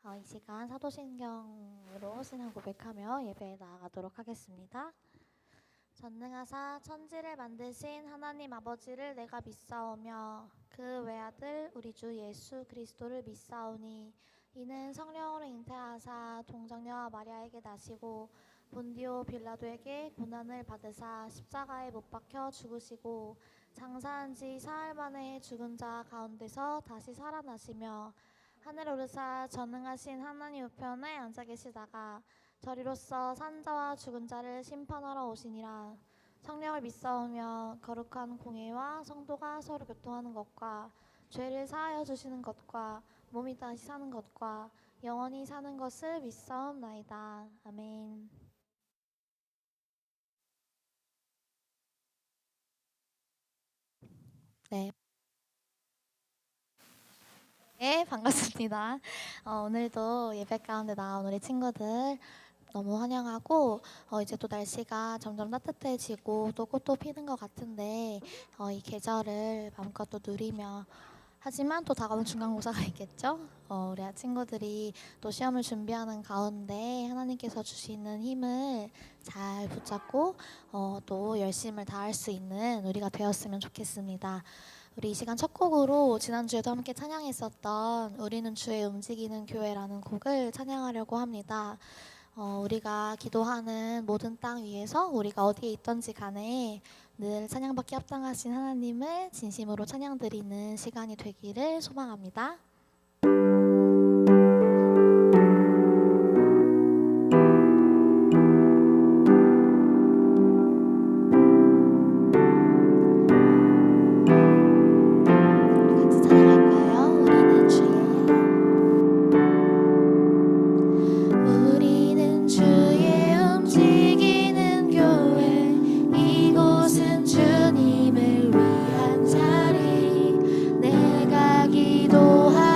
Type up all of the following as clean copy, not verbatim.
이 시간 사도신경으로 신앙 고백하며 예배에 나아가도록 하겠습니다. 전능하사 천지를 만드신 하나님 아버지를 내가 믿사오며 그 외아들 우리 주 예수 그리스도를 믿사오니 이는 성령으로 잉태하사 동정녀와 마리아에게 나시고 본디오 빌라도에게 고난을 받으사 십자가에 못 박혀 죽으시고 장사한 지 사흘 만에 죽은 자 가운데서 다시 살아나시며 하늘에 오르사 전능하신 하나님 우편에 앉아 계시다가 저리로서 산 자와 죽은 자를 심판하러 오시니라. 성령을 믿사오며 거룩한 공예와 성도가 서로 교통하는 것과 죄를 사하여 주시는 것과 몸이 다시 사는 것과 영원히 사는 것을 믿사옵나이다. 아멘. 네. 네, 반갑습니다. 오늘도 예배 가운데 나온 우리 친구들 너무 환영하고 이제 또 날씨가 점점 따뜻해지고 또 꽃도 피는 것 같은데 이 계절을 마음껏 또 누리며 하지만 또 다가오는 중간고사가 있겠죠. 우리 친구들이 또 시험을 준비하는 가운데 하나님께서 주시는 힘을 잘 붙잡고 또 열심을 다할 수 있는 우리가 되었으면 좋겠습니다. 우리 이 시간 첫 곡으로 지난주에도 함께 찬양했었던 우리는 주의 움직이는 교회라는 곡을 찬양하려고 합니다. 우리가 기도하는 모든 땅 위에서 우리가 어디에 있던지 간에 늘 찬양받기 합당하신 하나님을 진심으로 찬양드리는 시간이 되기를 소망합니다. 주님을 위한 자리 내가 기도하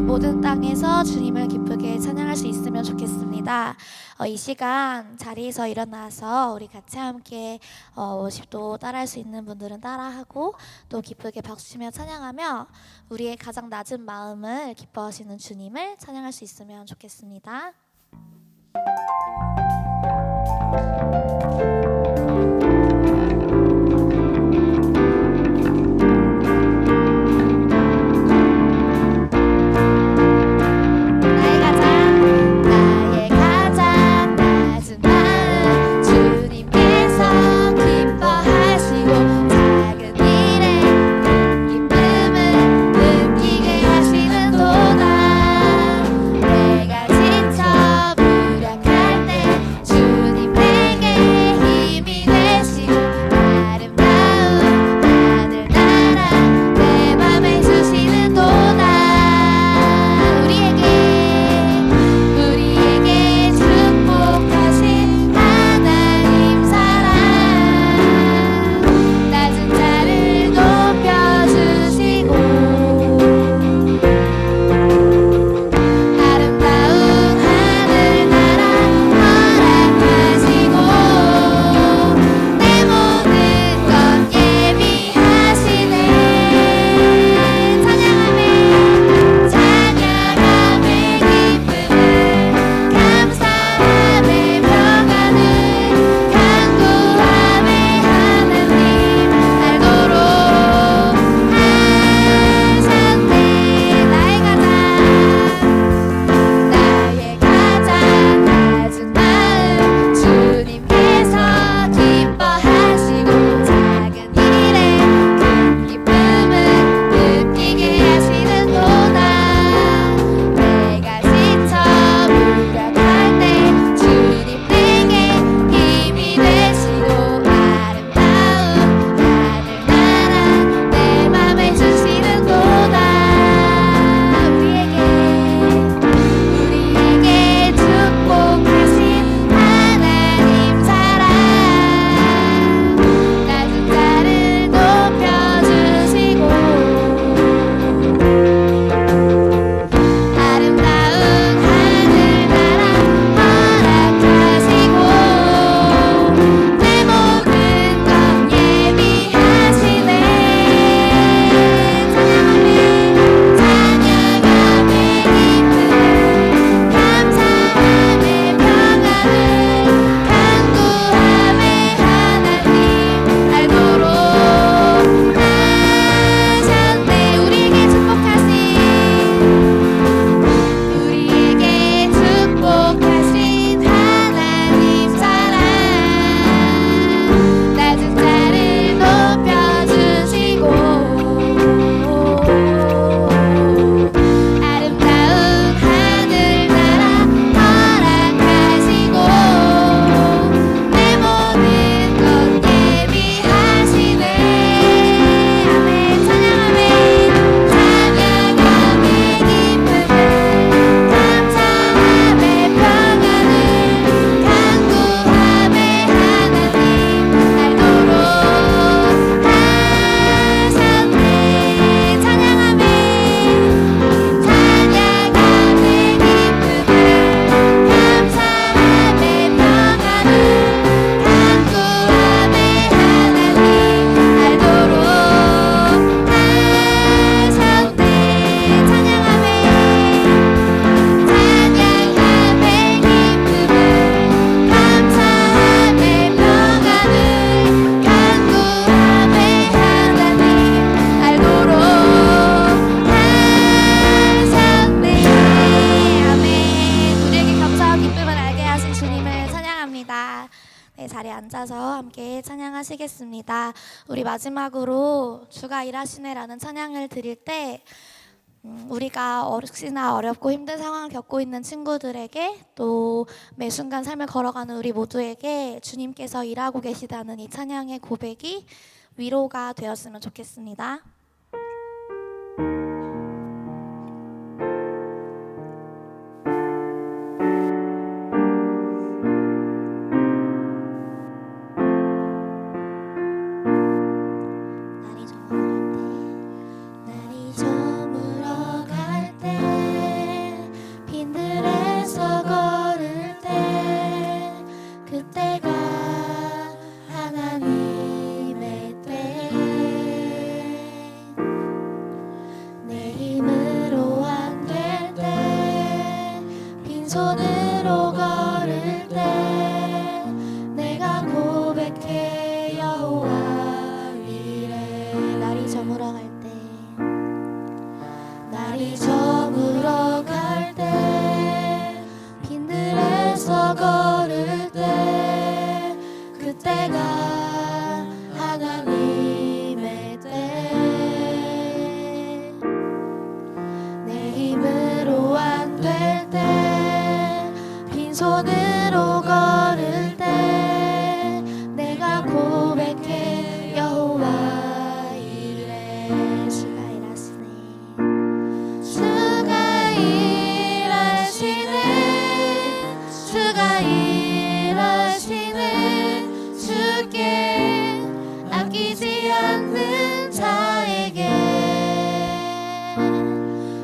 모든 땅에서 주님을 기쁘게 찬양할 수 있으면 좋겠습니다. 이 시간 자리에서 일어나서 우리 같이 함께 워십도 따라할 수 있는 분들은 따라하고 또 기쁘게 박수치며 찬양하며 우리의 가장 낮은 마음을 기뻐하시는 주님을 찬양할 수 있으면 좋겠습니다. 자리에 앉아서 함께 찬양하시겠습니다. 우리 마지막으로 주가 일하시네라는 찬양을 드릴 때 우리가 혹시나 어렵고 힘든 상황을 겪고 있는 친구들에게 또 매 순간 삶을 걸어가는 우리 모두에게 주님께서 일하고 계시다는 이 찬양의 고백이 위로가 되었으면 좋겠습니다. 날이 저물어 갈 때 빈손으로 걸을 때 내가 고백해 여호와 이래. 날이 저물어 갈 때, 날이 저물어 갈 때, 빈들에서 걸을 때, 그때가 하나님의 때. 내 힘으로 안 될 때, 빈손으로 걸을 때 내가 고백해 여호와 이래. 주가 일하시네, 주가 일하시네, 주가 일하시네. 주께 아끼지 않는 자에게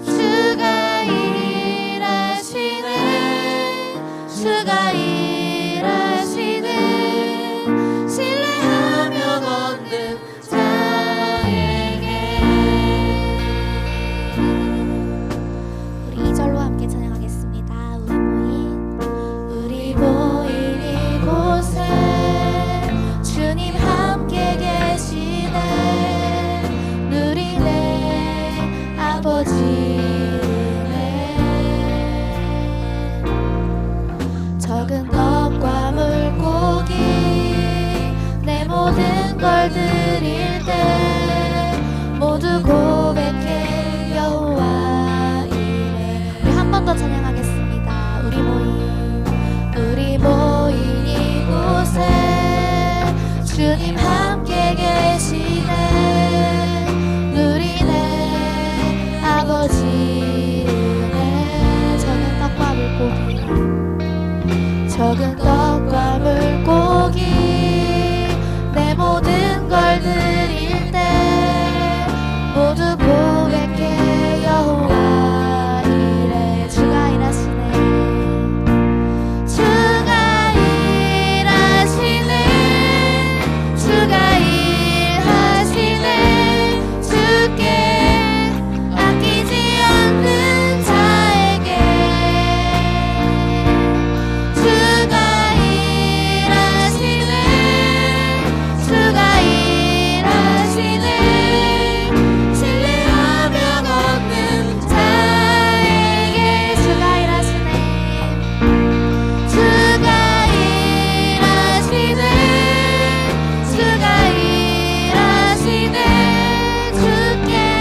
주가 일하시네, 주가 일하시네. 신뢰하며 걷는 자에게. 우리 2절로 함께 찬양하겠습니다. 우리 모인 이곳에 주님 함께 계시네. 누리네 아버지네. 적은 떡과 물고기 내 모든 걸 드릴 때 모두 고백해 여호와 이래. 우리 한 번 더 찬양하겠습니다. 우리 모인 이곳에 주님 함께 계시네. 누리네 아버지네. 적은 떡과 물고기, 적은 떡과 물고기 내 모든 걸 드릴 때 모두 고백해 여호와 이래. 주가 일하시네, 주가 일하시네, 주가 일하시네. 주께 아끼지 않는 자에게 주가 일하시네, 주가 일하시네. 신뢰하며 걷는 자에게 주가 일하시네, 주가 일하시네, 주가 일하시네. 주께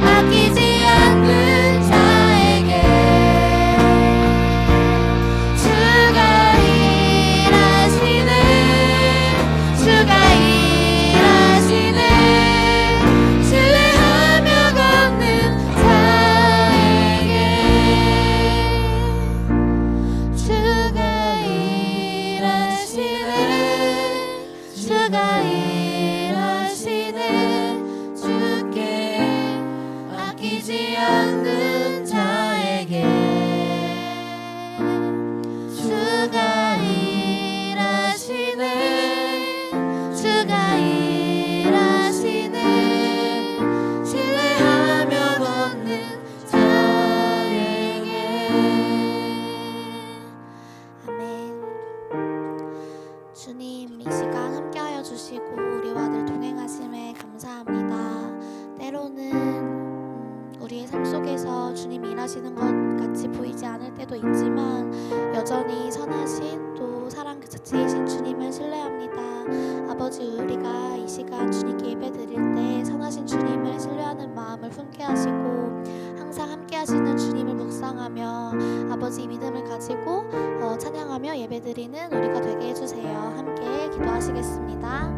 아끼지 않는 자에게 주가 일하시네, 주가 일하시네. 신뢰하며 걷는 자에게 주가 일하시네, 주가 일하시네. 주께 아끼지 않는 자에게 주가 일하시네, 주가 일하시네. 신뢰하며 걷는 자에게. 아멘. 주님, 이 시간 함께하여 주시고 우리와 늘 동행하심에 감사합니다. 때로는 우리의 삶 속에서 주님이 일하시는 것 같이 보이지 않을 때도 있지만 여전히 선하신 또 사랑 그 자체이신 주님을 신뢰합니다. 아버지, 우리가 이 시간 주님께 예배드릴 때 선하신 주님을 신뢰하는 마음을 품게 하시고 항상 함께 하시는 주님을 묵상하며 아버지 믿음을 가지고 찬양하며 예배드리는 우리가 되게 해주세요. 함께 기도하시겠습니다.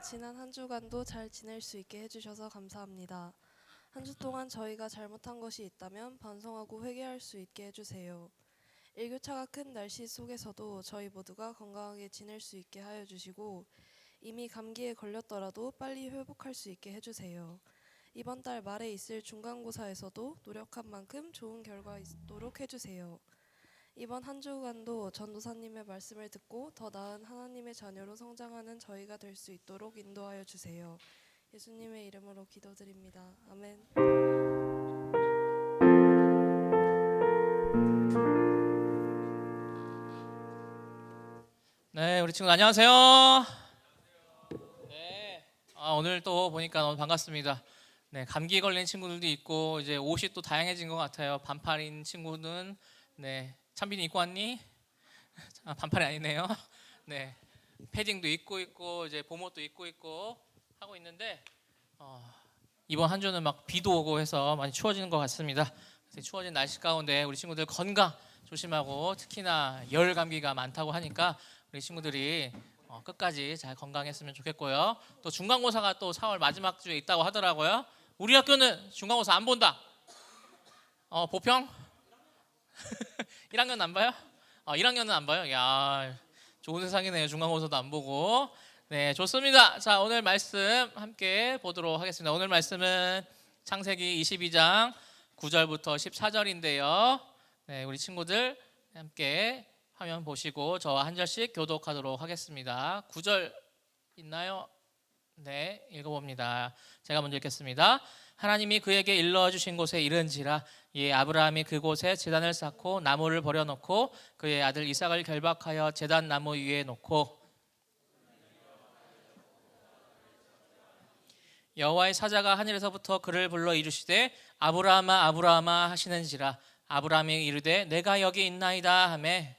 지난 한 주간도 잘 지낼 수 있게 해주셔서 감사합니다. 한 주 동안 저희가 잘못한 것이 있다면 반성하고 회개할 수 있게 해주세요. 일교차가 큰 날씨 속에서도 저희 모두가 건강하게 지낼 수 있게 하여 주시고 이미 감기에 걸렸더라도 빨리 회복할 수 있게 해주세요. 이번 달 말에 있을 중간고사에서도 노력한 만큼 좋은 결과 있도록 해주세요. 이번 한 주간도 전도사님의 말씀을 듣고 더 나은 하나님의 자녀로 성장하는 저희가 될 수 있도록 인도하여 주세요. 예수님의 이름으로 기도드립니다. 아멘. 네, 우리 친구 안녕하세요. 네, 오늘 또 보니까 너무 반갑습니다. 네, 감기 걸린 친구들도 있고 이제 옷이 또 다양해진 것 같아요. 반팔인 친구는 네, 찬빈이 입고 왔니? 반팔이 아니네요. 네, 패딩도 입고 있고 이제 봄옷도 입고 있고 하고 있는데 이번 한 주는 막 비도 오고 해서 많이 추워지는 것 같습니다. 그래서 추워진 날씨 가운데 우리 친구들 건강 조심하고 특히나 열 감기가 많다고 하니까 우리 친구들이 끝까지 잘 건강했으면 좋겠고요. 또 중간고사가 또 4월 마지막 주에 있다고 하더라고요. 우리 학교는 중간고사 안 본다. 보평? 1학년 안 봐요? 1학년은 안 봐요? 야, 좋은 세상이네요. 중간고사도 안 보고. 네, 좋습니다. 자, 오늘 말씀 함께 보도록 하겠습니다. 오늘 말씀은 창세기 22장 9절부터 14절인데요. 네, 우리 친구들 함께 화면 보시고 저와 한 절씩 교독하도록 하겠습니다. 9절 있나요? 네, 읽어봅니다. 제가 먼저 읽겠습니다. 하나님이 그에게 일러주신 곳에 이른지라 예, 아브라함이 그곳에 제단을 쌓고 나무를 버려놓고 그의 아들 이삭을 결박하여 제단 나무 위에 놓고 여호와의 사자가 하늘에서부터 그를 불러 이르시되 아브라함아 아브라함아 하시는지라 아브라함이 이르되 내가 여기 있나이다 하매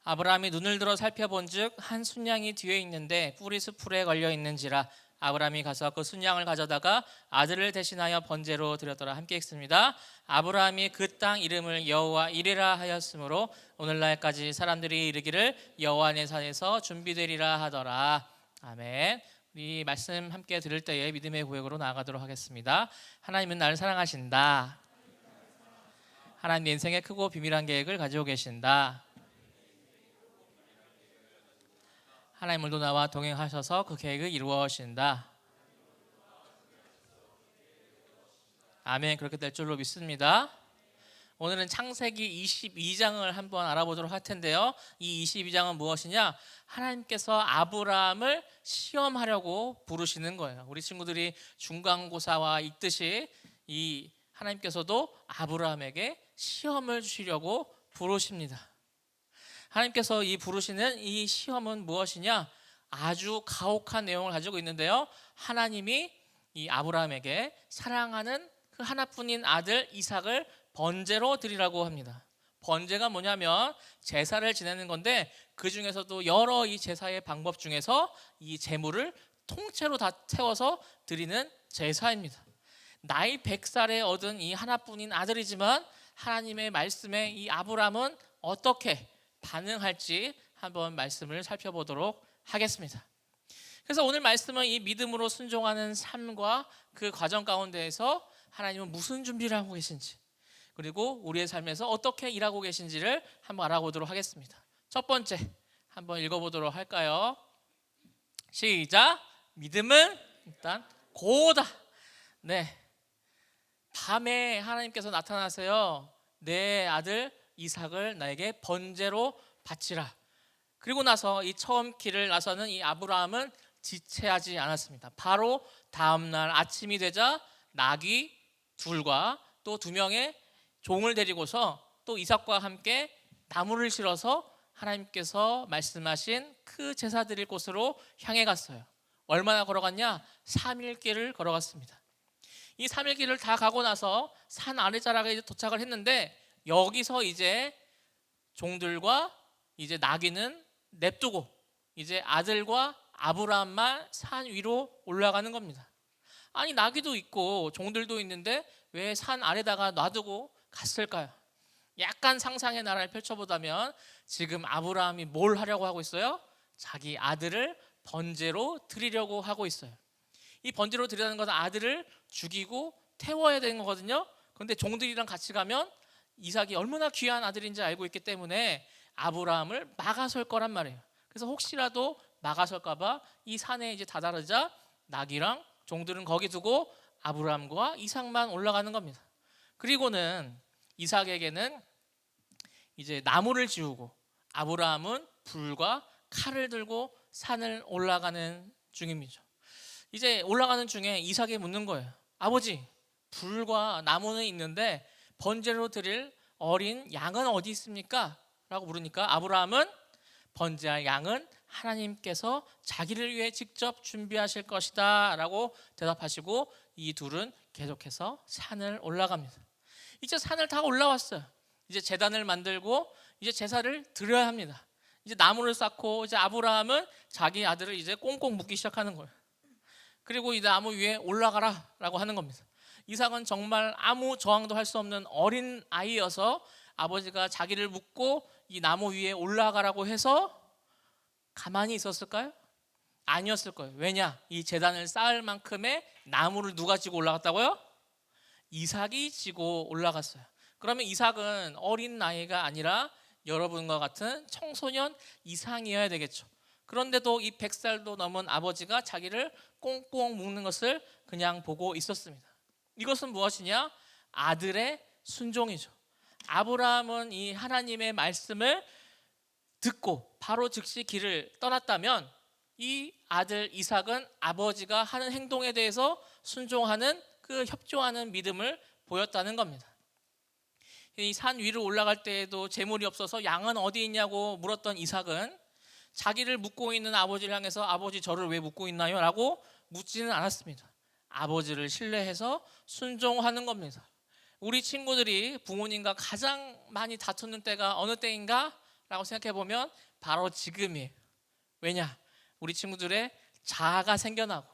아브라함이 눈을 들어 살펴본즉 한 순양이 뒤에 있는데 뿔이 수풀에 걸려 있는지라 아브라함이 가서 그 순양을 가져다가 아들을 대신하여 번제로 드렸더라. 함께 읽습니다. 아브라함이 그 땅 이름을 여호와 이레라 하였으므로 오늘날까지 사람들이 이르기를 여호와의 산에서 준비되리라 하더라. 아멘. 우리 말씀 함께 들을 때에 믿음의 고백으로 나아가도록 하겠습니다. 하나님은 나를 사랑하신다. 하나님 인생에 크고 비밀한 계획을 가지고 계신다. 하나님 오늘도 나와 동행하셔서 그 계획을 이루어진다. 아멘. 그렇게 될 줄로 믿습니다. 오늘은 창세기 22장을 한번 알아보도록 할 텐데요. 이 22장은 무엇이냐? 하나님께서 아브라함을 시험하려고 부르시는 거예요. 우리 친구들이 중간고사와 있듯이 이 하나님께서도 아브라함에게 시험을 주시려고 부르십니다. 하나님께서 이 부르시는 이 시험은 무엇이냐? 아주 가혹한 내용을 가지고 있는데요. 하나님이 이 아브라함에게 사랑하는 그 하나뿐인 아들 이삭을 번제로 드리라고 합니다. 번제가 뭐냐면 제사를 지내는 건데 그 중에서도 여러 이 제사의 방법 중에서 이 제물을 통째로 다 채워서 드리는 제사입니다. 나이 100살에 얻은 이 하나뿐인 아들이지만 하나님의 말씀에 이 아브라함은 어떻게 반응할지 한번 말씀을 살펴보도록 하겠습니다. 그래서 오늘 말씀은 이 믿음으로 순종하는 삶과 그 과정 가운데에서 하나님은 무슨 준비를 하고 계신지 그리고 우리의 삶에서 어떻게 일하고 계신지를 한번 알아보도록 하겠습니다. 첫 번째 한번 읽어보도록 할까요? 시작. 믿음은 일단 고다. 네, 밤에 하나님께서 나타나세요. 내 아들 이삭을 나에게 번제로 바치라. 그리고 나서 이 처음 길을 나서는 이 아브라함은 지체하지 않았습니다. 바로 다음날 아침이 되자 나귀 둘과 또 2명의 종을 데리고서 또 이삭과 함께 나무를 실어서 하나님께서 말씀하신 그 제사 드릴 곳으로 향해 갔어요. 얼마나 걸어갔냐? 3일 길을 걸어갔습니다. 이 3일 길을 다 가고 나서 산 아래자락에 이제 도착을 했는데 여기서 이제 종들과 이제 나귀는 냅두고 이제 아들과 아브라함만 산 위로 올라가는 겁니다. 아니 나귀도 있고 종들도 있는데 왜 산 아래다가 놔두고 갔을까요? 약간 상상의 나라를 펼쳐보자면 지금 아브라함이 뭘 하려고 하고 있어요? 자기 아들을 번제로 드리려고 하고 있어요. 이 번제로 드리라는 것은 아들을 죽이고 태워야 되는 거거든요. 그런데 종들이랑 같이 가면 이삭이 얼마나 귀한 아들인지 알고 있기 때문에 아브라함을 막아설 거란 말이에요. 그래서 혹시라도 막아설까 봐 이 산에 이제 다다르자 낙이랑 종들은 거기 두고 아브라함과 이삭만 올라가는 겁니다. 그리고는 이삭에게는 이제 나무를 지우고 아브라함은 불과 칼을 들고 산을 올라가는 중입니다. 이제 올라가는 중에 이삭이 묻는 거예요. 아버지, 불과 나무는 있는데 번제로 드릴 어린 양은 어디 있습니까? 라고 물으니까 아브라함은 번제할 양은 하나님께서 자기를 위해 직접 준비하실 것이다 라고 대답하시고 이 둘은 계속해서 산을 올라갑니다. 이제 산을 다 올라왔어요. 이제 제단을 만들고 이제 제사를 드려야 합니다. 이제 나무를 쌓고 이제 아브라함은 자기 아들을 이제 꽁꽁 묶기 시작하는 거예요. 그리고 이 나무 위에 올라가라 라고 하는 겁니다. 이삭은 정말 아무 저항도 할 수 없는 어린 아이여서 아버지가 자기를 묶고 이 나무 위에 올라가라고 해서 가만히 있었을까요? 아니었을 거예요. 왜냐? 이 제단을 쌓을 만큼의 나무를 누가 지고 올라갔다고요? 이삭이 지고 올라갔어요. 그러면 이삭은 어린 나이가 아니라 여러분과 같은 청소년 이상이어야 되겠죠. 그런데도 이 100살도 넘은 아버지가 자기를 꽁꽁 묶는 것을 그냥 보고 있었습니다. 이것은 무엇이냐? 아들의 순종이죠. 아브라함은 이 하나님의 말씀을 듣고 바로 즉시 길을 떠났다면 이 아들 이삭은 아버지가 하는 행동에 대해서 순종하는 그 협조하는 믿음을 보였다는 겁니다. 이 산 위로 올라갈 때에도 재물이 없어서 양은 어디 있냐고 물었던 이삭은 자기를 묶고 있는 아버지를 향해서 아버지 저를 왜 묶고 있나요? 라고 묻지는 않았습니다. 아버지를 신뢰해서 순종하는 겁니다. 우리 친구들이 부모님과 가장 많이 다투는 때가 어느 때인가? 라고 생각해 보면 바로 지금이에요. 왜냐? 우리 친구들의 자아가 생겨나고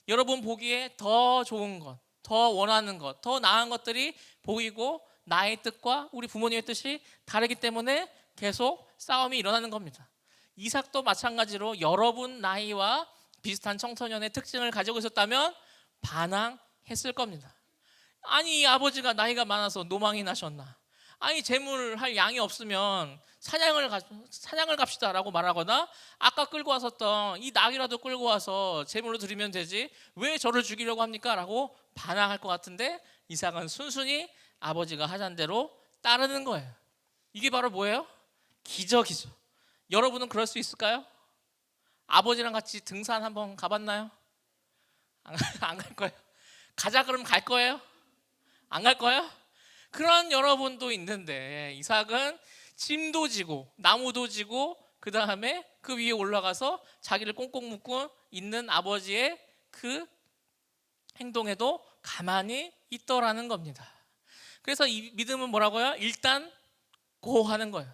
여러분 보기에 더 좋은 것, 더 원하는 것, 더 나은 것들이 보이고 나의 뜻과 우리 부모님의 뜻이 다르기 때문에 계속 싸움이 일어나는 겁니다. 이삭도 마찬가지로 여러분 나이와 비슷한 청소년의 특징을 가지고 있었다면 반항했을 겁니다. 아니 아버지가 나이가 많아서 노망이 나셨나? 아니 재물할 양이 없으면 사냥을 갑시다 라고 말하거나 아까 끌고 왔었던 이 낙이라도 끌고 와서 제물로 드리면 되지 왜 저를 죽이려고 합니까? 라고 반항할 것 같은데 이삭은 순순히 아버지가 하자는 대로 따르는 거예요. 이게 바로 뭐예요? 기적이죠. 여러분은 그럴 수 있을까요? 아버지랑 같이 등산 한번 가봤나요? 안 갈 거예요. 가자 그러면 갈 거예요? 안 갈 거예요? 그런 여러분도 있는데 이삭은 짐도 지고 나무도 지고 그 다음에 그 위에 올라가서 자기를 꽁꽁 묶고 있는 아버지의 그 행동에도 가만히 있더라는 겁니다. 그래서 이 믿음은 뭐라고요? 일단 고하는 거예요.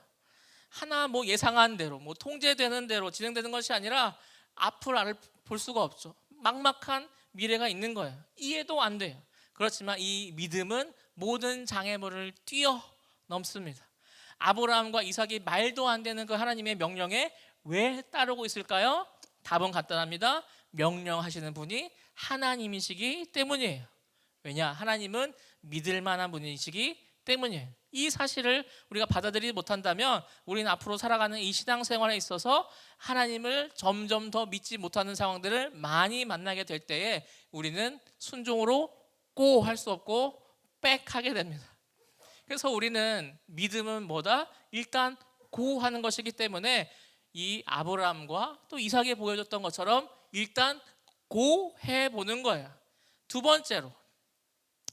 하나 뭐 예상한 대로 뭐 통제되는 대로 진행되는 것이 아니라 앞을 알을 볼 수가 없죠. 막막한 미래가 있는 거예요. 이해도 안 돼요. 그렇지만 이 믿음은 모든 장애물을 뛰어넘습니다. 아브라함과 이삭이 말도 안 되는 그 하나님의 명령에 왜 따르고 있을까요? 답은 간단합니다. 명령하시는 분이 하나님이시기 때문이에요. 왜냐? 하나님은 믿을 만한 분이시기 때문이에요. 이 사실을 우리가 받아들이지 못한다면 우리는 앞으로 살아가는 이 신앙생활에 있어서 하나님을 점점 더 믿지 못하는 상황들을 많이 만나게 될 때에 우리는 순종으로 고 할 수 없고 빽 하게 됩니다. 그래서 우리는 믿음은 뭐다? 일단 고 하는 것이기 때문에 이 아브라함과 또 이삭이 보여줬던 것처럼 일단 고 해보는 거예요. 두 번째로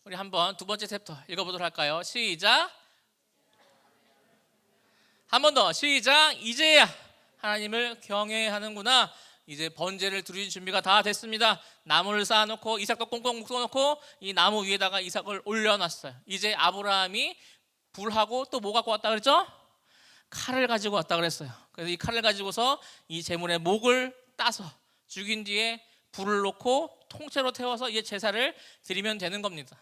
우리 한번 두 번째 챕터 읽어보도록 할까요? 시작. 한 번 더 시작. 이제야 하나님을 경외하는구나. 이제 번제를 드릴 준비가 다 됐습니다. 나무를 쌓아놓고 이삭도 꽁꽁 묶어놓고 이 나무 위에다가 이삭을 올려놨어요. 이제 아브라함이 불하고 또 뭐 갖고 왔다 그랬죠? 칼을 가지고 왔다 그랬어요. 그래서 이 칼을 가지고서 이 제물의 목을 따서 죽인 뒤에 불을 놓고 통째로 태워서 이제 제사를 드리면 되는 겁니다.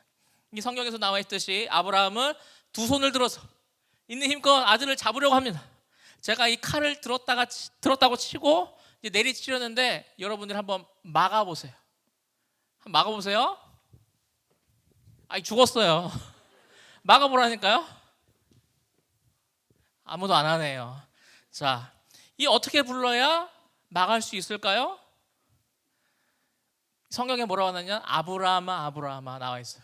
이 성경에서 나와 있듯이 아브라함은 두 손을 들어서 있는 힘껏 아들을 잡으려고 합니다. 제가 이 칼을 들었다고 치고 이제 내리치려는데 여러분들 한번 막아보세요. 한번 막아보세요. 아이 죽었어요. 막아보라니까요. 아무도 안 하네요. 자, 이 어떻게 불러야 막을 수 있을까요? 성경에 뭐라고 하느냐? 아브라함아 아브라함아 나와 있어요.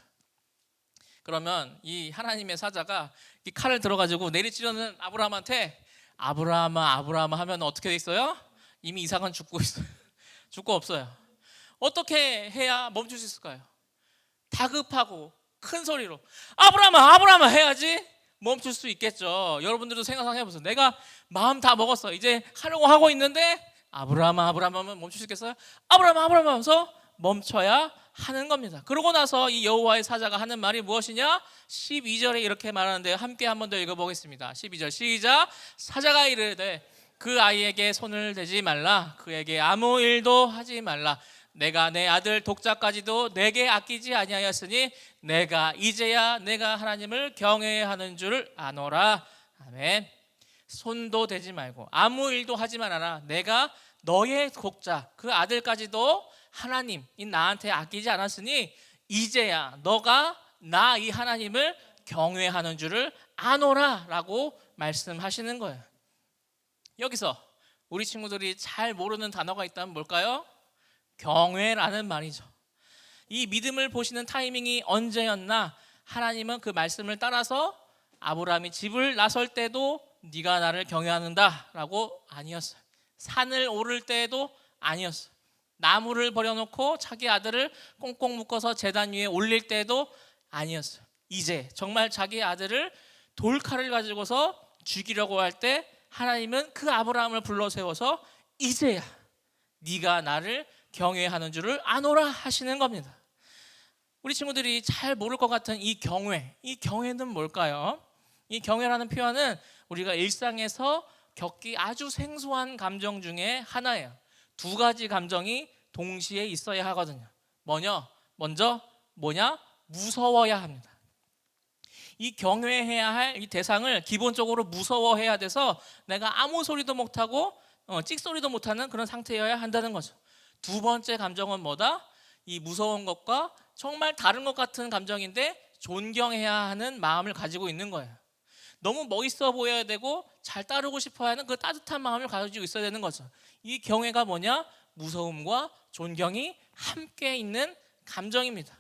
그러면 이 하나님의 사자가 이 칼을 들어가지고 내리치려는 아브라함한테 아브라함아 아브라함아 하면 어떻게 돼 있어요? 이미 이삭은 죽고 있어요. 죽고 없어요. 어떻게 해야 멈출 수 있을까요? 다급하고 큰 소리로 아브라함아 아브라함아 해야지 멈출 수 있겠죠. 여러분들도 생각해 보세요. 내가 마음 다 먹었어. 이제 하려고 하고 있는데 아브라함아 아브라함 하면 멈출 수 있겠어요? 아브라함아 아브라함 하면서 멈춰야 하는 겁니다. 그러고 나서 이 여호와의 사자가 하는 말이 무엇이냐? 12절에 이렇게 말하는데 함께 한 번 더 읽어보겠습니다. 12절 시작. 사자가 이르되 그 아이에게 손을 대지 말라. 그에게 아무 일도 하지 말라. 내가 내 아들 독자까지도 내게 아끼지 아니하였으니 내가 이제야 내가 하나님을 경외하는 줄 아노라. 아멘. 손도 대지 말고 아무 일도 하지 말아라. 내가 너의 독자 그 아들까지도 하나님 이 나한테 아끼지 않았으니 이제야 너가 나 이 하나님을 경외하는 줄을 아노라 라고 말씀하시는 거예요. 여기서 우리 친구들이 잘 모르는 단어가 있다면 뭘까요? 경외라는 말이죠. 이 믿음을 보시는 타이밍이 언제였나? 하나님은 그 말씀을 따라서 아브라함이 집을 나설 때도 네가 나를 경외하는다 라고 아니었어요. 산을 오를 때도 아니었어요. 나무를 버려놓고 자기 아들을 꽁꽁 묶어서 제단 위에 올릴 때도 아니었어요. 이제 정말 자기 아들을 돌칼을 가지고서 죽이려고 할 때 하나님은 그 아브라함을 불러 세워서 이제야 네가 나를 경외하는 줄을 아노라 하시는 겁니다. 우리 친구들이 잘 모를 것 같은 이 경외는 뭘까요? 이 경외라는 표현은 우리가 일상에서 겪기 아주 생소한 감정 중에 하나예요. 두 가지 감정이 동시에 있어야 하거든요. 먼저 무서워야 합니다. 이 경외해야 할 이 대상을 기본적으로 무서워해야 돼서 내가 아무 소리도 못하고 찍소리도 못하는 그런 상태여야 한다는 거죠. 두 번째 감정은 뭐다? 이 무서운 것과 정말 다른 것 같은 감정인데 존경해야 하는 마음을 가지고 있는 거예요. 너무 멋있어 보여야 되고 잘 따르고 싶어야 하는 그 따뜻한 마음을 가지고 있어야 되는 거죠. 이 경외가 뭐냐? 무서움과 존경이 함께 있는 감정입니다.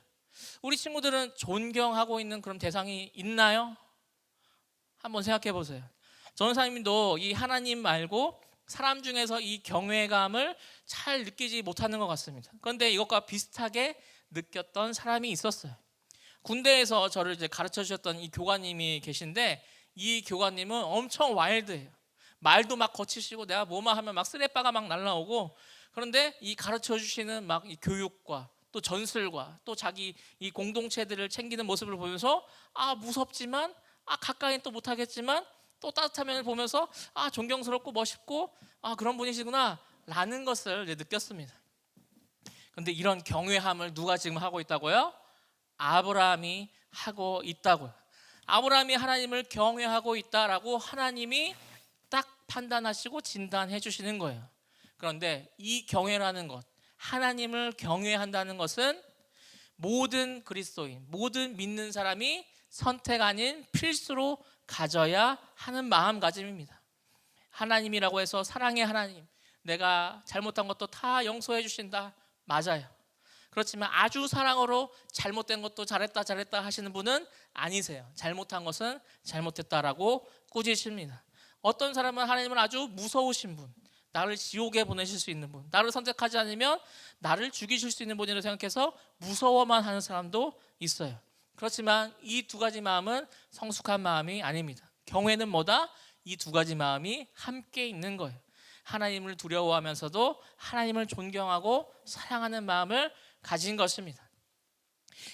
우리 친구들은 존경하고 있는 그런 대상이 있나요? 한번 생각해 보세요. 전사님도 이 하나님 말고 사람 중에서 이 경외감을 잘 느끼지 못하는 것 같습니다. 그런데 이것과 비슷하게 느꼈던 사람이 있었어요. 군대에서 저를 이제 가르쳐 주셨던 이 교관님이 계신데 이 교관님은 엄청 와일드해요. 말도 막 거치시고 내가 뭐만 하면 막 쓰레빠가 막 날라오고 그런데 이 가르쳐 주시는 막 이 교육과 또 전술과 또 자기 이 공동체들을 챙기는 모습을 보면서 무섭지만 가까이는 또 못하겠지만 또 따뜻한 면을 보면서 존경스럽고 멋있고 그런 분이시구나 라는 것을 이제 느꼈습니다. 그런데 이런 경외함을 누가 지금 하고 있다고요? 아브라함이 하고 있다고요. 아브라함이 하나님을 경외하고 있다라고 하나님이 딱 판단하시고 진단해 주시는 거예요. 그런데 이 경외라는 것, 하나님을 경외한다는 것은 모든 그리스도인, 모든 믿는 사람이 선택 아닌 필수로 가져야 하는 마음가짐입니다. 하나님이라고 해서 사랑의 하나님, 내가 잘못한 것도 다 용서해 주신다. 맞아요. 그렇지만 아주 사랑으로 잘못된 것도 잘했다 하시는 분은 아니세요. 잘못한 것은 잘못했다라고 꾸짖습니다. 어떤 사람은 하나님을 아주 무서우신 분, 나를 지옥에 보내실 수 있는 분, 나를 선택하지 않으면 나를 죽이실 수 있는 분이라고 생각해서 무서워만 하는 사람도 있어요. 그렇지만 이 두 가지 마음은 성숙한 마음이 아닙니다. 경외는 뭐다? 이 두 가지 마음이 함께 있는 거예요. 하나님을 두려워하면서도 하나님을 존경하고 사랑하는 마음을 가진 것입니다.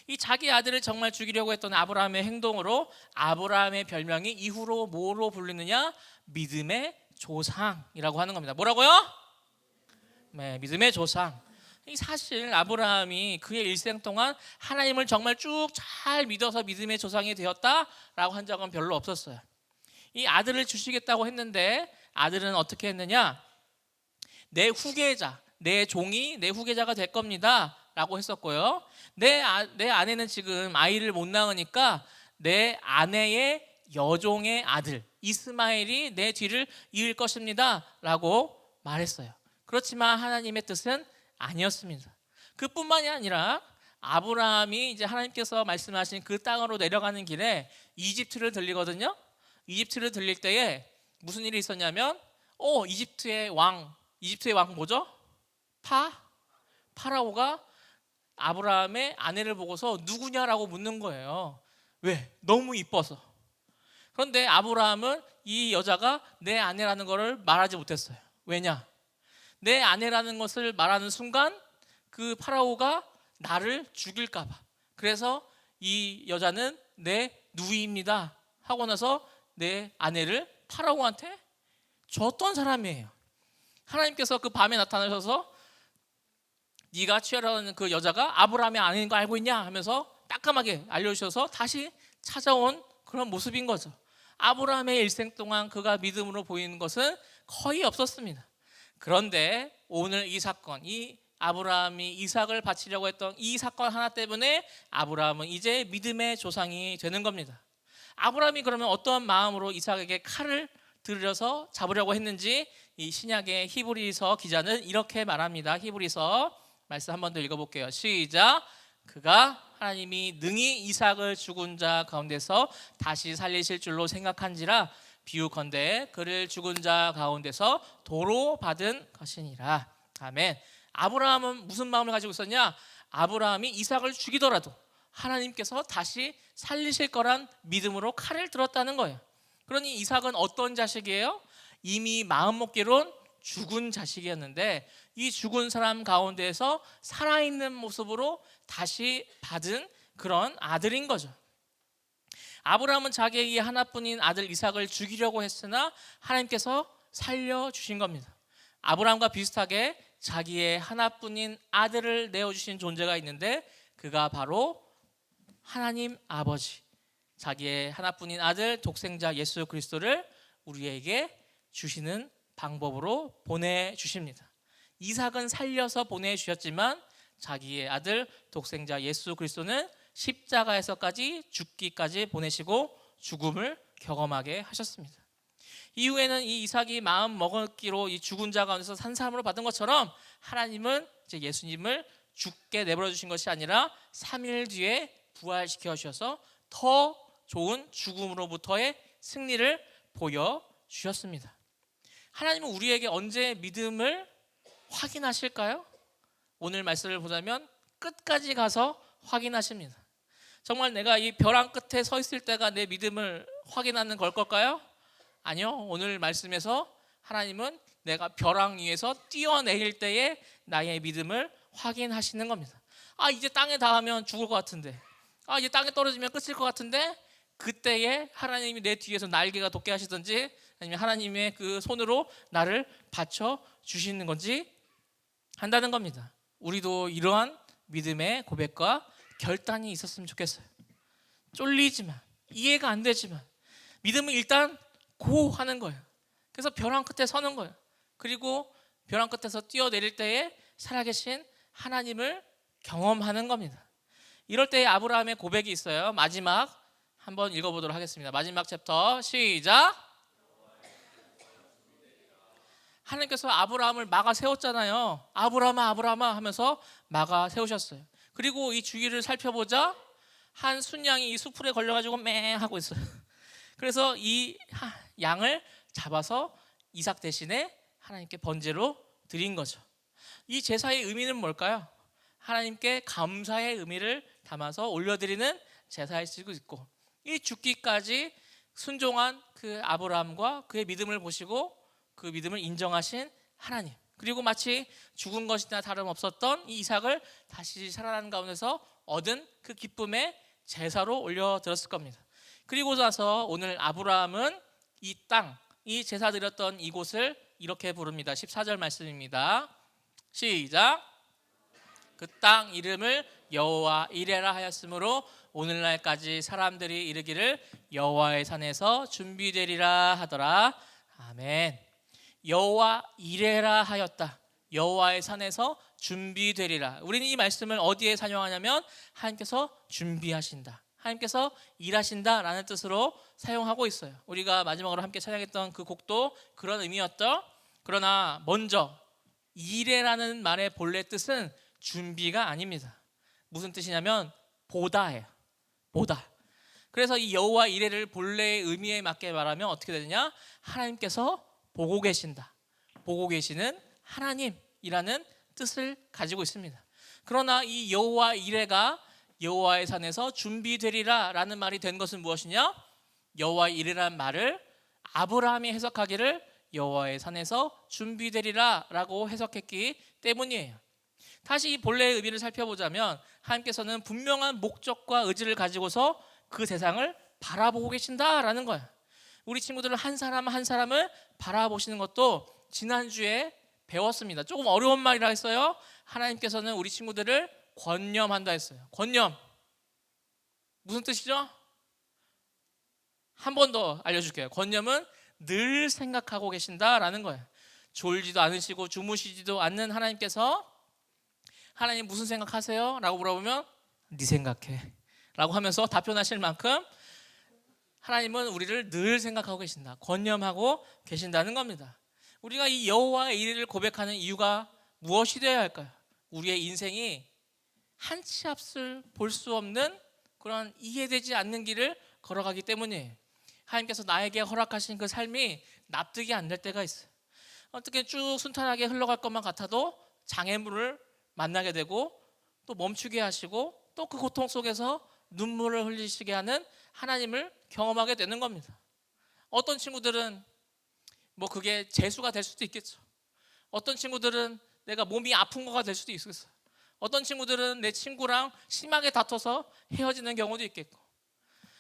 이 자기 아들을 정말 죽이려고 했던 아브라함의 행동으로 아브라함의 별명이 이후로 뭐로 불리느냐? 믿음의 조상이라고 하는 겁니다. 뭐라고요? 네, 믿음의 조상. 사실 아브라함이 그의 일생 동안 하나님을 정말 쭉 잘 믿어서 믿음의 조상이 되었다라고 한 적은 별로 없었어요. 이 아들을 주시겠다고 했는데 아들은 어떻게 했느냐? 내 후계자, 내 종이 내 후계자가 될 겁니다 라고 했었고요. 내 아내는 지금 아이를 못 낳으니까 내 아내의 여종의 아들 이스마엘이 내 뒤를 이을 것입니다 라고 말했어요. 그렇지만 하나님의 뜻은 아니었습니다. 그뿐만이 아니라 아브라함이 이제 하나님께서 말씀하신 그 땅으로 내려가는 길에 이집트를 들리거든요. 이집트를 들릴 때에 무슨 일이 있었냐면 이집트의 왕 뭐죠? 파라오가 아브라함의 아내를 보고서 누구냐라고 묻는 거예요. 왜? 너무 이뻐서. 그런데 아브라함은 이 여자가 내 아내라는 것을 말하지 못했어요. 왜냐? 내 아내라는 것을 말하는 순간 그 파라오가 나를 죽일까 봐. 그래서 이 여자는 내 누이입니다 하고 나서 내 아내를 파라오한테 줬던 사람이에요. 하나님께서 그 밤에 나타나셔서 네가 취하려는 그 여자가 아브라함의 아내인 거 알고 있냐 하면서 따끔하게 알려주셔서 다시 찾아온 그런 모습인 거죠. 아브라함의 일생 동안 그가 믿음으로 보이는 것은 거의 없었습니다. 그런데 오늘 이 사건, 이 아브라함이 이삭을 바치려고 했던 이 사건 하나 때문에 아브라함은 이제 믿음의 조상이 되는 겁니다. 아브라함이 그러면 어떤 마음으로 이삭에게 칼을 들여서 잡으려고 했는지 이 신약의 히브리서 기자는 이렇게 말합니다. 히브리서 말씀 한 번 더 읽어볼게요. 시작. 그가 하나님이 능히 이삭을 죽은 자 가운데서 다시 살리실 줄로 생각한지라 비유컨대 그를 죽은 자 가운데서 도로 받은 것이니라. 아멘. 아브라함은 무슨 마음을 가지고 있었냐? 아브라함이 이삭을 죽이더라도 하나님께서 다시 살리실 거란 믿음으로 칼을 들었다는 거예요. 그러니 이삭은 어떤 자식이에요? 이미 마음먹기론 죽은 자식이었는데 이 죽은 사람 가운데에서 살아있는 모습으로 다시 받은 그런 아들인 거죠. 아브라함은 자기의 하나뿐인 아들 이삭을 죽이려고 했으나 하나님께서 살려주신 겁니다. 아브라함과 비슷하게 자기의 하나뿐인 아들을 내어주신 존재가 있는데 그가 바로 하나님 아버지, 자기의 하나뿐인 아들 독생자 예수 그리스도를 우리에게 주시는 방법으로 보내주십니다. 이삭은 살려서 보내주셨지만 자기의 아들 독생자 예수 그리스도는 십자가에서까지 죽기까지 보내시고 죽음을 경험하게 하셨습니다. 이후에는 이 이삭이 마음 먹었기로 이 죽은 자 가운데서 산 사람으로 받은 것처럼 하나님은 이제 예수님을 죽게 내버려 주신 것이 아니라 3일 뒤에 부활시켜 주셔서 더 좋은 죽음으로부터의 승리를 보여주셨습니다. 하나님은 우리에게 언제 믿음을 확인하실까요? 오늘 말씀을 보자면 끝까지 가서 확인하십니다. 정말 내가 이 벼랑 끝에 서 있을 때가 내 믿음을 확인하는 걸까요? 아니요. 오늘 말씀에서 하나님은 내가 벼랑 위에서 뛰어내릴 때에 나의 믿음을 확인하시는 겁니다. 이제 땅에 닿으면 죽을 것 같은데, 이제 땅에 떨어지면 끝일 것 같은데, 그때에 하나님이 내 뒤에서 날개가 돋게 하시든지 아니면 하나님의 그 손으로 나를 받쳐 주시는 건지 한다는 겁니다. 우리도 이러한 믿음의 고백과 결단이 있었으면 좋겠어요. 쫄리지만, 이해가 안 되지만 믿음은 일단 고 하는 거예요. 그래서 벼랑 끝에 서는 거예요. 그리고 벼랑 끝에서 뛰어내릴 때에 살아계신 하나님을 경험하는 겁니다. 이럴 때에 아브라함의 고백이 있어요. 마지막 한번 읽어보도록 하겠습니다. 마지막 챕터 시작. 하나님께서 아브라함을 막아 세웠잖아요. 아브라함아 아브라함아 하면서 막아 세우셨어요. 그리고 이 주위를 살펴보자 한 순양이 이 수풀에 걸려가지고 매 하고 있어요. 그래서 이 양을 잡아서 이삭 대신에 하나님께 번제로 드린 거죠. 이 제사의 의미는 뭘까요? 하나님께 감사의 의미를 담아서 올려드리는 제사일 수도 있고, 이 죽기까지 순종한 그 아브라함과 그의 믿음을 보시고 그 믿음을 인정하신 하나님, 그리고 마치 죽은 것이나 다름없었던 이 이삭을 다시 살아난 가운데서 얻은 그 기쁨의 제사로 올려드렸을 겁니다. 그리고 나서 오늘 아브라함은 이 땅, 이 제사 드렸던 이곳을 이렇게 부릅니다. 14절 말씀입니다. 시작. 그 땅 이름을 여호와 이레라 하였으므로 오늘날까지 사람들이 이르기를 여호와의 산에서 준비되리라 하더라. 아멘. 여호와 이레라 하였다. 여호와의 산에서 준비되리라. 우리는 이 말씀을 어디에 사용하냐면 하나님께서 준비하신다, 하나님께서 일하신다라는 뜻으로 사용하고 있어요. 우리가 마지막으로 함께 찬양했던 그 곡도 그런 의미였죠. 그러나 먼저 이레라는 말의 본래 뜻은 준비가 아닙니다. 무슨 뜻이냐면 보다예요. 보다. 그래서 이 여호와 이레를 본래의 의미에 맞게 말하면 어떻게 되느냐? 하나님께서 보고 계신다, 보고 계시는 하나님이라는 뜻을 가지고 있습니다. 그러나 이 여호와 이레가 여호와의 산에서 준비되리라 라는 말이 된 것은 무엇이냐? 여호와 이레라는 말을 아브라함이 해석하기를 여호와의 산에서 준비되리라 라고 해석했기 때문이에요. 다시 이 본래의 의미를 살펴보자면 하나님께서는 분명한 목적과 의지를 가지고서 그 세상을 바라보고 계신다라는 거예요. 우리 친구들은 한 사람 한 사람을 바라보시는 것도 지난주에 배웠습니다. 조금 어려운 말이라 했어요. 하나님께서는 우리 친구들을 권념한다 했어요. 권념 무슨 뜻이죠? 한 번 더 알려줄게요. 권념은 늘 생각하고 계신다라는 거예요. 졸지도 않으시고 주무시지도 않는 하나님께서 하나님 무슨 생각하세요? 라고 물어보면 네 생각해 라고 하면서 답변하실 만큼 하나님은 우리를 늘 생각하고 계신다, 권념하고 계신다는 겁니다. 우리가 이 여호와의 이레를 고백하는 이유가 무엇이 되어야 할까요? 우리의 인생이 한 치 앞을 볼 수 없는 그런 이해되지 않는 길을 걸어가기 때문이에요. 하나님께서 나에게 허락하신 그 삶이 납득이 안 될 때가 있어요. 어떻게 쭉 순탄하게 흘러갈 것만 같아도 장애물을 만나게 되고 또 멈추게 하시고 또 그 고통 속에서 눈물을 흘리시게 하는 하나님을 경험하게 되는 겁니다. 어떤 친구들은 뭐 그게 재수가 될 수도 있겠죠. 어떤 친구들은 내가 몸이 아픈 거가 될 수도 있겠어요. 어떤 친구들은 내 친구랑 심하게 다퉈서 헤어지는 경우도 있겠고.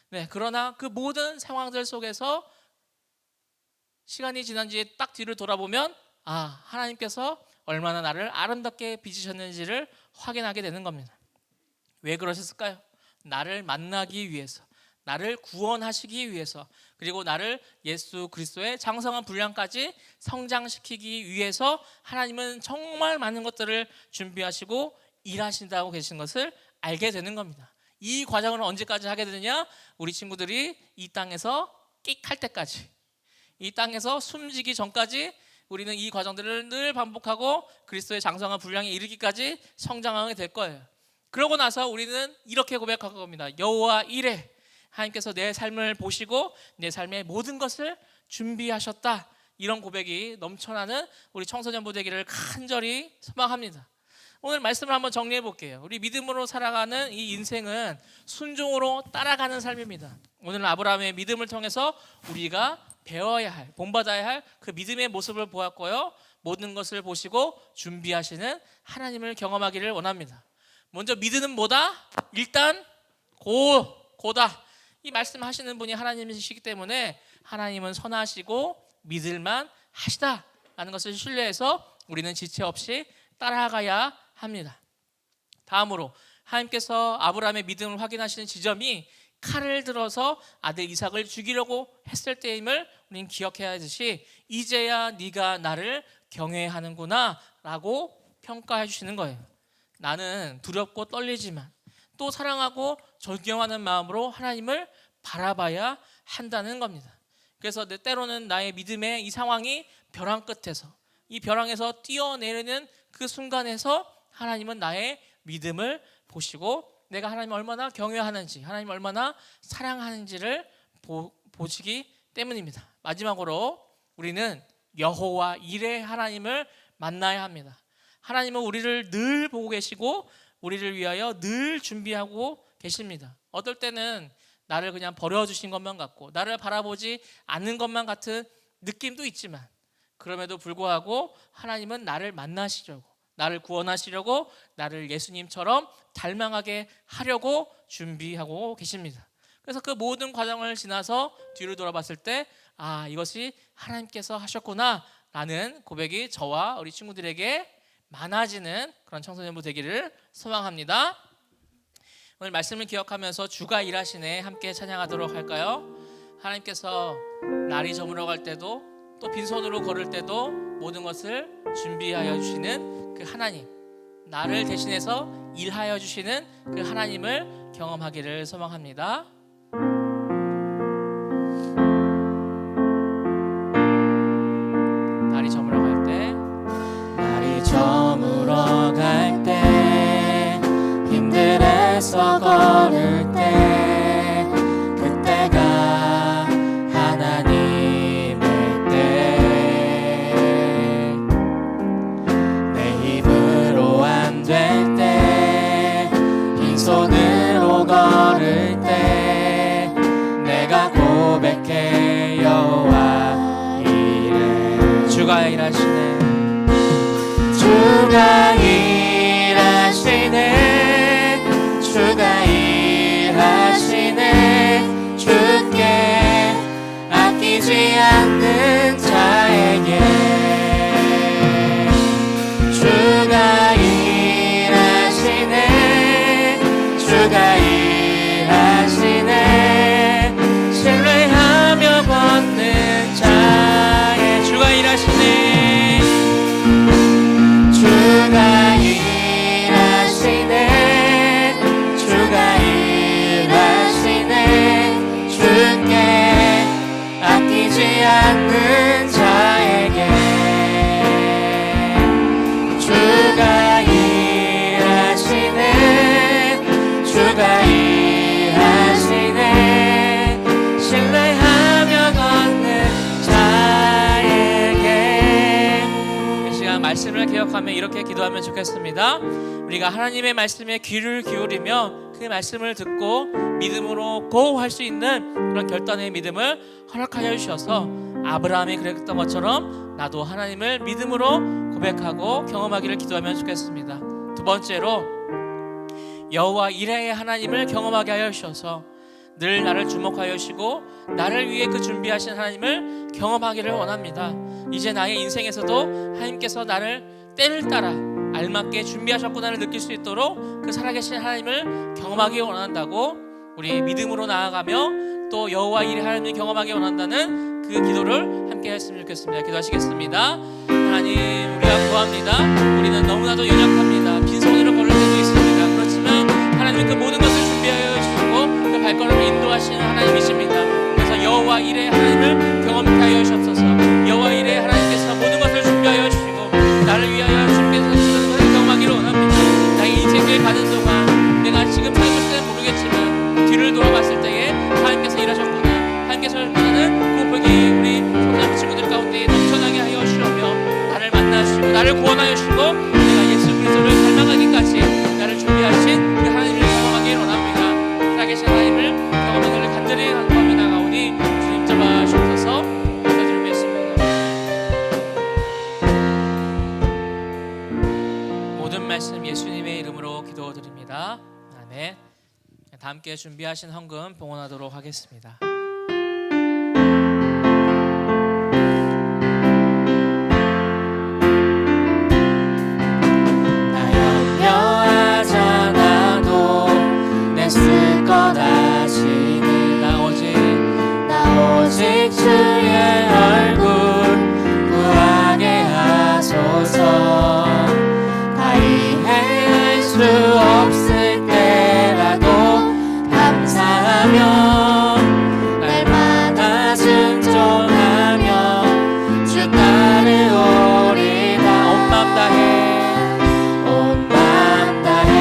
네, 그러나 그 모든 상황들 속에서 시간이 지난 뒤에 딱 뒤를 돌아보면 아, 하나님께서 얼마나 나를 아름답게 빚으셨는지를 확인하게 되는 겁니다. 왜 그러셨을까요? 나를 만나기 위해서, 나를 구원하시기 위해서, 그리고 나를 예수 그리스도의 장성한 분량까지 성장시키기 위해서 하나님은 정말 많은 것들을 준비하시고 일하신다고 계신 것을 알게 되는 겁니다. 이 과정을 언제까지 하게 되느냐? 우리 친구들이 이 땅에서 끽할 때까지, 이 땅에서 숨지기 전까지 우리는 이 과정들을 늘 반복하고 그리스도의 장성한 분량에 이르기까지 성장하게 될 거예요. 그러고 나서 우리는 이렇게 고백할 겁니다. 여호와 이레, 하나님께서 내 삶을 보시고 내 삶의 모든 것을 준비하셨다. 이런 고백이 넘쳐나는 우리 청소년부 되기를 간절히 소망합니다. 오늘 말씀을 한번 정리해 볼게요. 우리 믿음으로 살아가는 이 인생은 순종으로 따라가는 삶입니다. 오늘 아브라함의 믿음을 통해서 우리가 배워야 할, 본받아야 할 그 믿음의 모습을 보았고요. 모든 것을 보시고 준비하시는 하나님을 경험하기를 원합니다. 먼저 믿음은 뭐다? 일단 고다. 이 말씀하시는 분이 하나님이시기 때문에 하나님은 선하시고 믿을만 하시다라는 것을 신뢰해서 우리는 지체 없이 따라가야 합니다. 다음으로 하나님께서 아브라함의 믿음을 확인하시는 지점이 칼을 들어서 아들 이삭을 죽이려고 했을 때임을 우리는 기억해야 하듯이 이제야 네가 나를 경외하는구나 라고 평가해 주시는 거예요. 나는 두렵고 떨리지만 또 사랑하고 존경하는 마음으로 하나님을 바라봐야 한다는 겁니다. 그래서 때로는 나의 믿음의 이 상황이 벼랑 끝에서, 이 벼랑에서 뛰어내리는 그 순간에서 하나님은 나의 믿음을 보시고 내가 하나님을 얼마나 경외하는지, 하나님을 얼마나 사랑하는지를 보시기 때문입니다. 마지막으로 우리는 여호와 이레 하나님을 만나야 합니다. 하나님은 우리를 늘 보고 계시고 우리를 위하여 늘 준비하고 계십니다. 어떨 때는 나를 그냥 버려주신 것만 같고 나를 바라보지 않는 것만 같은 느낌도 있지만 그럼에도 불구하고 하나님은 나를 만나시려고, 나를 구원하시려고, 나를 예수님처럼 닮아가게 하려고 준비하고 계십니다. 그래서 그 모든 과정을 지나서 뒤를 돌아봤을 때 아, 이것이 하나님께서 하셨구나 라는 고백이 저와 우리 친구들에게 많아지는 그런 청소년부 되기를 소망합니다. 오늘 말씀을 기억하면서 주가 일하시네 함께 찬양하도록 할까요? 하나님께서 날이 저물어갈 때도 또 빈손으로 걸을 때도 모든 것을 준비하여 주시는 그 하나님, 나를 대신해서 일하여 주시는 그 하나님을 경험하기를 소망합니다. 날이 저물어 갈 때, 힘들어서 걸을 때, 그때가 하나님의 때, 내 힘으로 안 될 때, 빈손으로 걸을 때, 내가 고백해 여호와 이래. 주가 일하시네, 주가 일하시네, 주가 일하시네. 주께 아끼지 않는 자에게 주가 일하시네, 주가 일하시네. 신뢰하며 걷는 자의 주가 일하시네, 주가 일하시네, 주가 일하시네. 주께 아끼지 않는 자에게 주가 일하시네, 주가 일하시네. 신뢰하며 걷는 자에게. 이 시간 말씀을 기억하며 이렇게 기도하면 좋겠습니다. 우리가 하나님의 말씀에 귀를 기울이며 그 말씀을 듣고 믿음으로 고할 수 있는 그런 결단의 믿음을 허락하여 주셔서 아브라함이 그랬던 것처럼 나도 하나님을 믿음으로 고백하고 경험하기를 기도하면 좋겠습니다. 두 번째로 여호와 이레의 하나님을 경험하게 하여 주셔서 늘 나를 주목하여 주시고 나를 위해 그 준비하신 하나님을 경험하기를 원합니다. 이제 나의 인생에서도 하나님께서 나를 때를 따라 알맞게 준비하셨구나를 느낄 수 있도록 그 살아계신 하나님을 경험하기 원한다고, 우리 믿음으로 나아가며 또 여호와 이레 하나님을 경험하기 원한다는 그 기도를 함께 했으면 좋겠습니다. 기도하시겠습니다. 하나님, 우리가 구합니다. 우리는 너무나도 연약합니다. 빈손으로 걸을 때도 있습니다. 그렇지만 하나님은 그 모든 것을 준비하여 주시고 그 발걸음을 인도하시는 하나님이십니다. 그래서 여호와 이레 하나님을 경험케 하여 주옵소서. 여호와 이레 하나님께서 모든 것을 준비하여 주시고 나를 위하여 준비해서 주시는 것을 경험하기를 원합니다. 나의 인생을 가는 동안 내가 지금 살고 있을 때는 모르겠지만 뒤를 돌아봤을 때에 하나님께서 일하셨구나, 하나님께서 하셨구나는 그 고백이 우리 성장 친구들 가운데 넘쳐나게 하여 주시며 나를 만나시고 나를 구원하여 주시고 내가 예수 그리스도를 닮아가기까지 나를 준비하신 그 하나님을 경험하기를 원합니다. 살아계신 하나님을 경험하기를 간절히 간구하며 나가오니 주님 잡아 주옵소서. 감사드리겠습니다. 모든 말씀 예수님의 이름으로 기도드립니다. 아멘. 다 함께 준비하신 헌금 봉헌하도록 하겠습니다. 나 염려하잖아도 내 쓸 것 아시니 나 오직 주의 얼굴 구하게 하소서. 다 이해할 수 없을 때라도 감사하며 날마다 순종하며 주 따르오리다. 온 맘 다해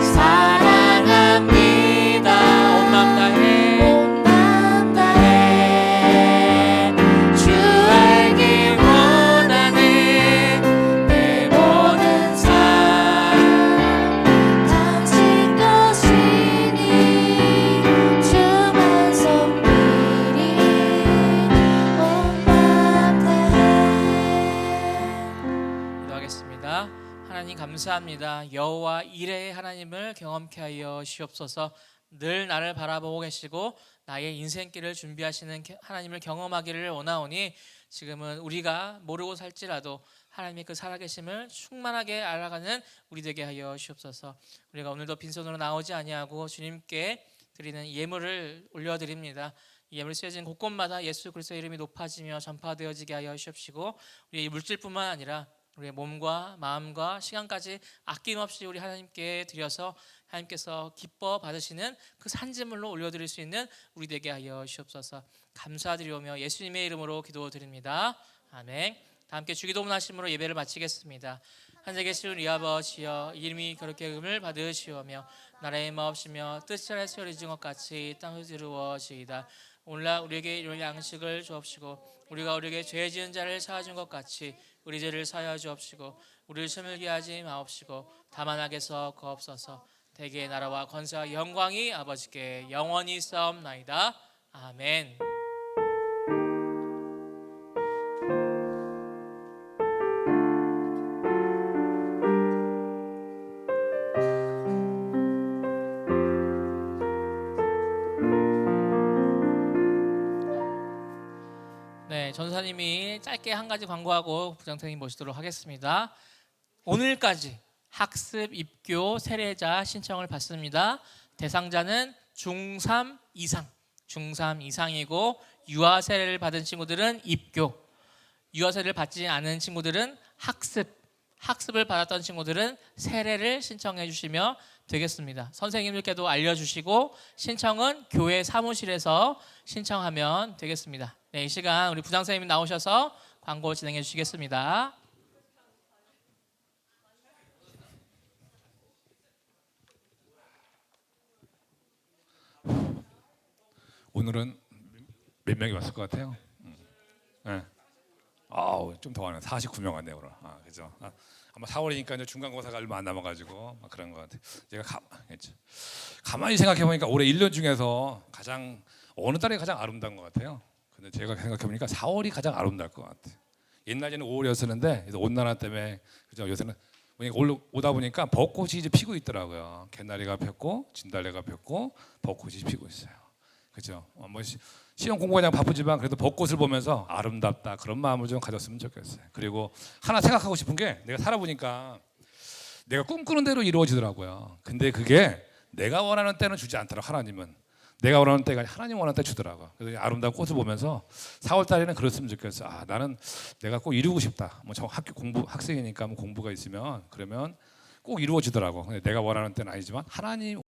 사랑합니다. 온 맘 다해 주 알기 원하네. 내 모든 삶 당신 것이니 주만 섬기리. 온 맘 다해. 기도하겠습니다. 하나님 감사합니다. 여호와 이레의 하나님을 경험케 하여 주옵소서. 늘 나를 바라보고 계시고 나의 인생길을 준비하시는 하나님을 경험하기를 원하오니 지금은 우리가 모르고 살지라도 하나님의 그 살아계심을 충만하게 알아가는 우리 되게 하여 주옵소서. 우리가 오늘도 빈손으로 나오지 아니하고 주님께 드리는 예물을 올려드립니다. 이 예물 쓰여진 곳곳마다 예수 그리스도의 이름이 높아지며 전파되어지게 하여 주옵시고 우리의 물질뿐만 아니라 우리의 몸과 마음과 시간까지 아낌없이 우리 하나님께 드려서 하나님께서 기뻐 받으시는 그 산지물로 올려드릴 수 있는 우리 되게 하여 주옵소서. 감사드리오며 예수님의 이름으로 기도드립니다. 아멘. 다 함께 주기도문 하심으로 예배를 마치겠습니다. 하늘에 계신 우리 아버지여, 이름이 거룩히 여김을 받으시오며 나라의 마옵시며 뜻이 하늘에서 이루어진 것 같이 땅에서 이루어지이다. 오늘날 우리에게 이런 양식을 주옵시고 우리가 우리에게 죄 지은 자를 사하준 것 같이 우리 죄를 사하여 주옵시고 우리를 시험을게 하지 마옵시고 다만 악에서 거옵소서. 대개의 나라와 권세와 영광이 아버지께 영원히 싸움나이다. 아멘. 네, 전사님이 짧게 한 가지 광고하고 부장선생님 모시도록 하겠습니다. 오늘까지 학습 입교 세례자 신청을 받습니다. 대상자는 중3 이상이고 유아 세례를 받은 친구들은 입교, 유아 세례를 받지 않은 친구들은 학습을 받았던 친구들은 세례를 신청해 주시면 되겠습니다. 선생님들께도 알려주시고 신청은 교회 사무실에서 신청하면 되겠습니다. 네, 이 시간 우리 부장선생님이 나오셔서 광고 진행해 주시겠습니다. 오늘은 몇 명이 왔을 것 같아요? 네. 좀 더 왔네. 49명 왔네요, 오늘. 그죠? 아마 4월이니까 이제 중간고사가 얼마 안 남아가지고 그런 것 같아요. 제가 가만히 생각해 보니까 올해 1년 중에서 가장 어느 달이 가장 아름다운 것 같아요. 근데 제가 생각해 보니까 4월이 가장 아름다울 것 같아요. 옛날에는 5월이었었는데 온난화 때문에 그죠? 요새는 오다 보니까 벚꽃이 이제 피고 있더라고요. 개나리가 폈고 진달래가 폈고 벚꽃이 피고 있어요. 그죠? 뭐 시험 공부 그냥 바쁘지만 그래도 벚꽃을 보면서 아름답다 그런 마음을 좀 가졌으면 좋겠어요. 그리고 하나 생각하고 싶은 게 내가 살아보니까 내가 꿈꾸는 대로 이루어지더라고요. 근데 그게 내가 원하는 때는 주지 않더라고. 하나님은 내가 원하는 때가 하나님 원하는 때 주더라고. 그래서 아름다운 꽃을 보면서 4월 달에는 그랬으면 좋겠어. 나는 내가 꼭 이루고 싶다. 뭐 저 학생이니까 뭐 공부가 있으면 그러면 꼭 이루어지더라고. 근데 내가 원하는 때는 아니지만 하나님